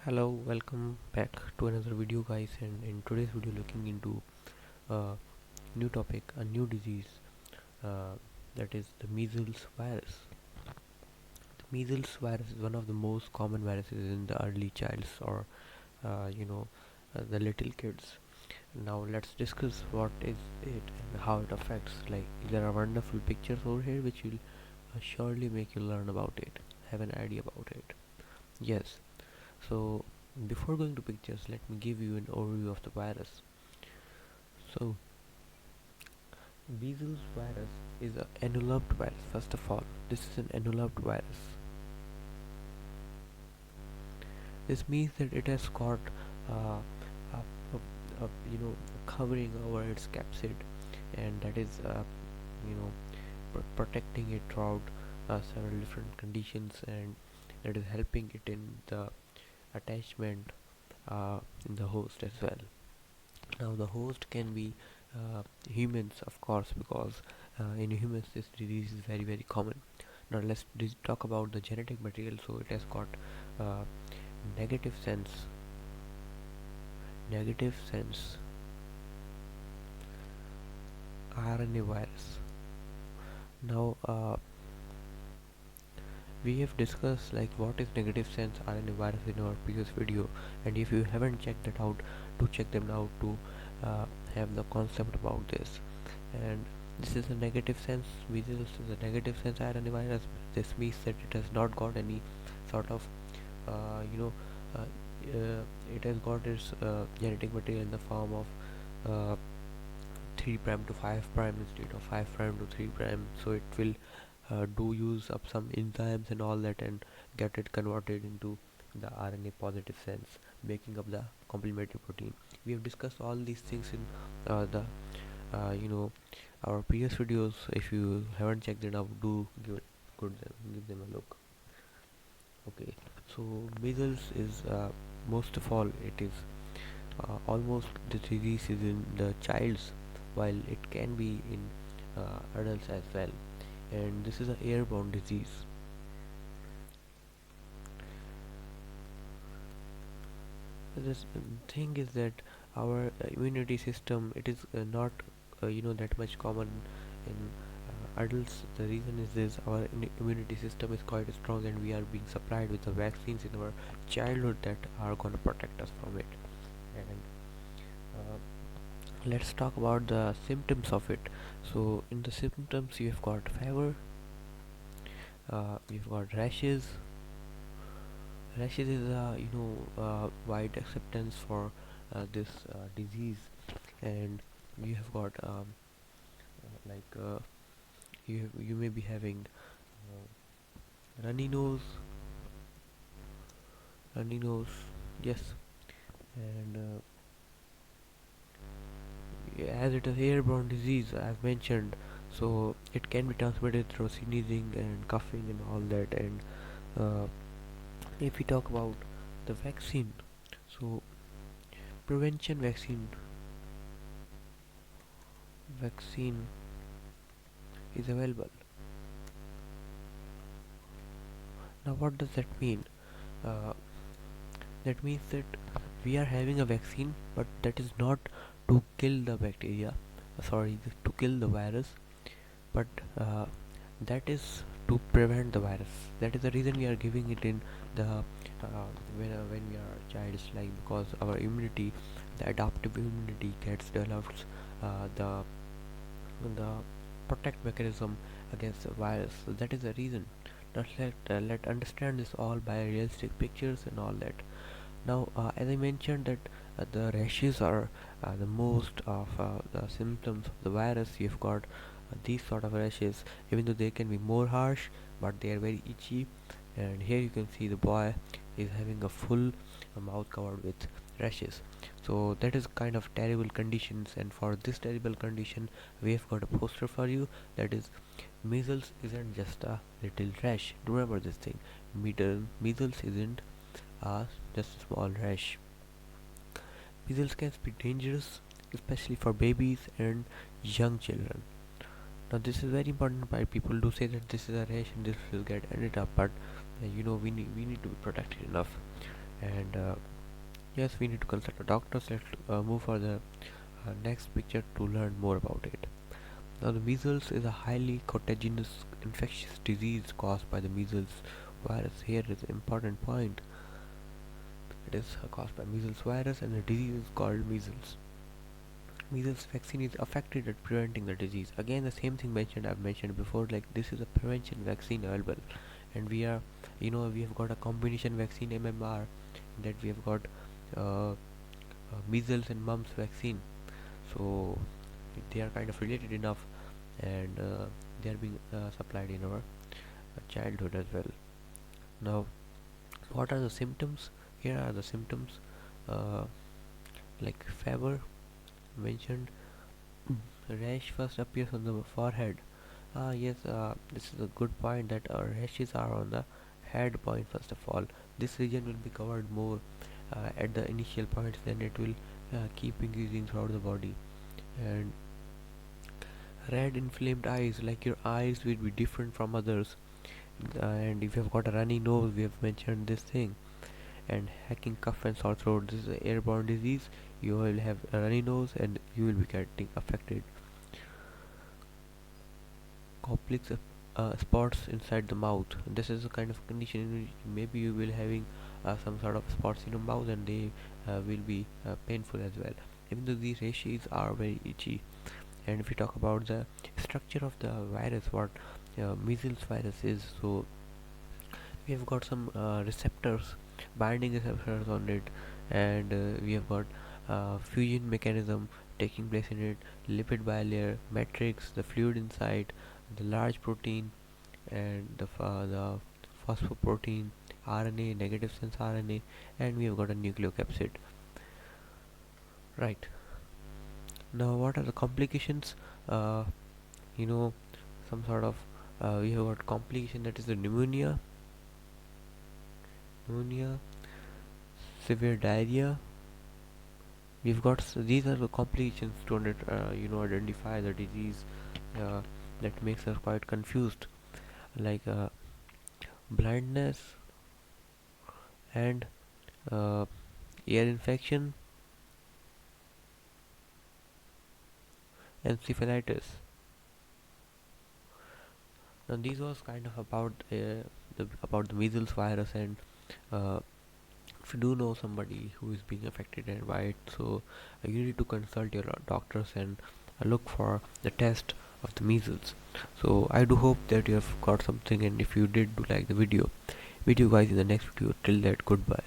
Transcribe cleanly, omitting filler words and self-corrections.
Hello, welcome back to another video guys, and in today's video looking into a new topic, a new disease, uh, that is the measles virus. The measles virus is one of the most common viruses in the early childs or the little kids. Now let's discuss what is it and how it affects. Like there are wonderful pictures over here which will surely make you learn about it, have an idea about it. Yes, so before going to pictures, let me give you an overview of the virus. So, Measles virus is an enveloped virus. First of all, this is an enveloped virus. This means that it has got uh, covering over its capsid, and that is you know protecting it throughout several different conditions, and that is helping it in the attachment in the host as well. Now the host can be humans, of course, because in humans this disease is very common. Now let's talk about the genetic material. So it has got uh, negative sense negative sense RNA virus. Now we have discussed like what is negative sense RNA virus in our previous video, and if you haven't checked it out, to check them out to uh, have the concept about this. And this is a negative sense measles is a negative sense RNA virus. This means that it has not got any sort of uh, you know uh, it has got its genetic material in the form of uh, 3 prime to 5 prime instead of 5 prime to 3 prime, so it will do use up some enzymes and all that and get it converted into the RNA positive sense, making up the complementary protein. We have discussed all these things in the you know our previous videos. If you haven't checked it out, do give them a look. Okay, so measles is most of all it is almost the disease is in the childs, while it can be in adults as well, and this is an airborne disease. This thing is that our immunity system, it is not that much common in adults. The reason is this: our immunity system is quite strong, and we are being supplied with the vaccines in our childhood that are going to protect us from it. And uh, let's talk about the symptoms of it. So in the symptoms, you have got fever, you've got rashes. Rashes is a wide acceptance for this disease, and you have got like you may be having runny nose, runny nose, yes, and as it is airborne disease, I've mentioned, so it can be transmitted through sneezing and coughing and all that. And uh, if we talk about the vaccine, so prevention vaccine is available. Now what does that mean? uh, that means that we are having a vaccine, but that is not to kill the bacteria, to kill the virus, but that is to prevent the virus. That is the reason we are giving it in the when we are childs, like because our immunity, the adaptive immunity gets developed, the protect mechanism against the virus. So that is the reason. Now let understand this all by realistic pictures and all that. Now as I mentioned that the rashes are the most of the symptoms of the virus. You've got these sort of rashes, even though they can be more harsh, but they are very itchy. And here you can see the boy is having a full mouth covered with rashes. So that is kind of terrible conditions, and for this terrible condition we have got a poster for you. That is, measles isn't just a little rash. Remember this thing: measles isn't just a small rash. Measles can be dangerous, especially for babies and young children. Now this is very important. Why people do say that this is a rash and this will get ended up, but we need to be protected enough. And yes, we need to consult a doctor. So let's move for the next picture to learn more about it. Now, the measles is a highly contagious infectious disease caused by the measles virus. Here is an important point. It is caused by measles virus, and the disease is called measles. Measles vaccine is effective at preventing the disease. Again, the same thing mentioned I've mentioned before. Like, this is a prevention vaccine available, and we have got a combination vaccine MMR, that we have got uh, measles and mumps vaccine. So they are kind of related enough, and they are being supplied in our childhood as well. Now, what are the symptoms? Here are the symptoms, uh, like fever mentioned. Rash first appears on the forehead. Yes, this is a good point, that rashes are on the head point first of all. This region will be covered more at the initial points, then it will keep increasing throughout the body. And red inflamed eyes, like your eyes will be different from others. And if you have got a runny nose, we have mentioned this thing. And hacking cough and sore throat, this is an airborne disease. You will have a runny nose and you will be getting affected. Complex spots inside the mouth, this is a kind of condition in which maybe you will having some sort of spots in your mouth, and they will be painful as well, even though these rashes are very itchy. And if we talk about the structure of the virus, what measles virus is, so we have got some receptors, binding receptors on it, and we have got fusion mechanism taking place in it, lipid bilayer, matrix, the fluid inside, the large protein, and the phosphoprotein, RNA, negative sense RNA, and we have got a nucleocapsid. Right. Now, what are the complications? Uh, you know, some sort of we have got complication, that is the pneumonia, severe diarrhea. We've got these are the complications to identify the disease that makes us quite confused, like blindness and uh, ear infection, encephalitis. Now, these was kind of about the measles virus, and uh, if you do know somebody who is being affected and by it, so you need to consult your doctors and look for the test of the measles. So I do hope that you have got something, and if you did, do like the video. Meet you guys in the next video. Till that, goodbye.